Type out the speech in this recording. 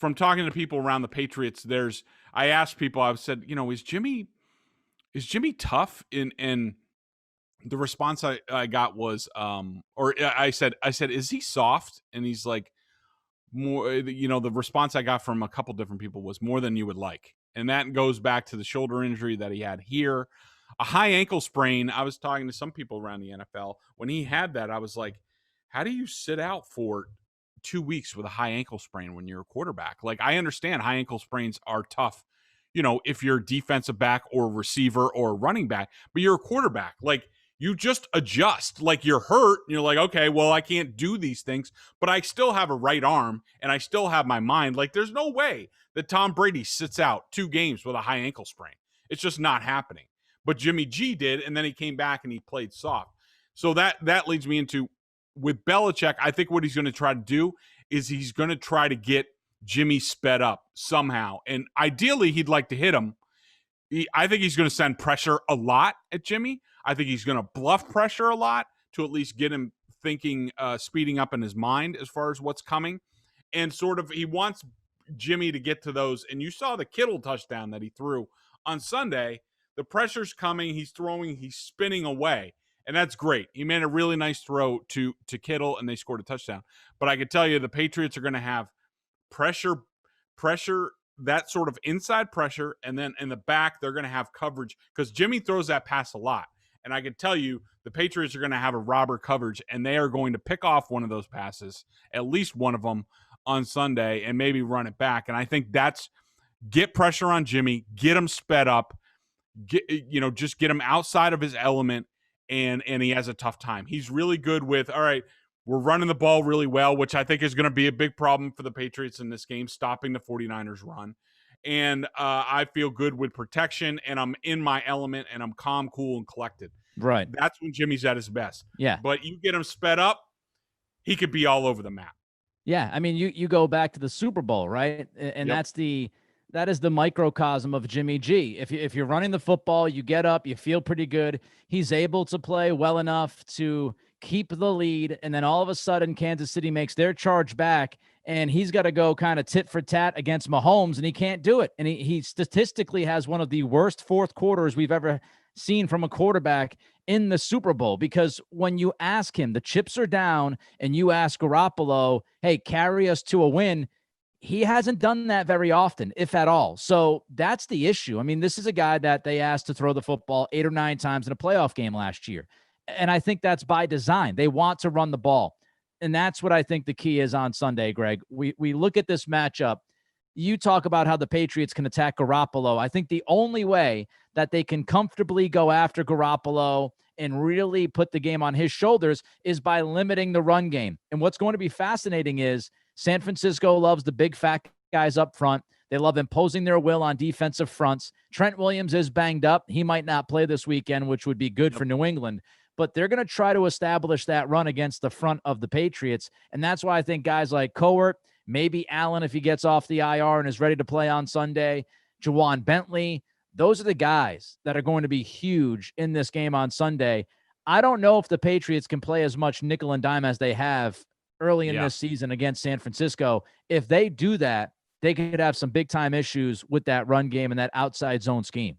from talking to people around the Patriots, I asked people, I said, is Jimmy tough? And the response I got was, I said, is he soft? And he's like, more, the response I got from a couple different people was more than you would like. And that goes back to the shoulder injury that he had here. A high ankle sprain. I was talking to some people around the NFL. When he had that, I was like, how do you sit out for 2 weeks with a high ankle sprain when you're a quarterback? Like, I understand high ankle sprains are tough, if you're a defensive back or receiver or running back, but you're a quarterback. Like, you just adjust. Like, you're hurt. You're like, okay, well, I can't do these things, but I still have a right arm and I still have my mind. Like, there's no way that Tom Brady sits out 2 games with a high ankle sprain. It's just not happening. But Jimmy G did, and then he came back and he played soft. So that leads me into, with Belichick, I think what he's going to try to do is he's going to try to get Jimmy sped up somehow. And ideally, he'd like to hit him. I think he's going to send pressure a lot at Jimmy. I think he's going to bluff pressure a lot to at least get him thinking, speeding up in his mind as far as what's coming. And sort of, he wants Jimmy to get to those. And you saw the Kittle touchdown that he threw on Sunday. The pressure's coming. He's throwing. He's spinning away. And that's great. He made a really nice throw to Kittle, and they scored a touchdown. But I could tell you the Patriots are going to have pressure, that sort of inside pressure, and then in the back, they're going to have coverage because Jimmy throws that pass a lot. And I can tell you the Patriots are going to have a robber coverage, and they are going to pick off one of those passes, at least one of them, on Sunday, and maybe run it back. And I think that's get pressure on Jimmy, get him sped up, just get him outside of his element, and he has a tough time. He's really good with, all right, we're running the ball really well, which I think is going to be a big problem for the Patriots in this game, stopping the 49ers run. And I feel good with protection, and I'm in my element, and I'm calm, cool, and collected. Right. That's when Jimmy's at his best. Yeah. But you get him sped up, he could be all over the map. Yeah. I mean, you go back to the Super Bowl, right? And Yep. that is the microcosm of Jimmy G. If you're running the football, you get up, you feel pretty good. He's able to play well enough to keep the lead, and then all of a sudden Kansas City makes their charge back, and he's got to go kind of tit for tat against Mahomes, and he can't do it. And he statistically has one of the worst fourth quarters we've ever seen from a quarterback in the Super Bowl, because when you ask him, the chips are down, and you ask Garoppolo, hey, carry us to a win, he hasn't done that very often, if at all. So that's the issue. I mean, this is a guy that they asked to throw the football 8 or 9 times in a playoff game last year. And I think that's by design. They want to run the ball. And that's what I think the key is on Sunday, Greg. We look at this matchup. You talk about how the Patriots can attack Garoppolo. I think the only way that they can comfortably go after Garoppolo and really put the game on his shoulders is by limiting the run game. And what's going to be fascinating is San Francisco loves the big fat guys up front. They love imposing their will on defensive fronts. Trent Williams is banged up. He might not play this weekend, which would be good for New England. But they're going to try to establish that run against the front of the Patriots. And that's why I think guys like Cowart, maybe Allen if he gets off the IR and is ready to play on Sunday, Jawan Bentley, those are the guys that are going to be huge in this game on Sunday. I don't know if the Patriots can play as much nickel and dime as they have early in this season against San Francisco. If they do that, they could have some big-time issues with that run game and that outside zone scheme.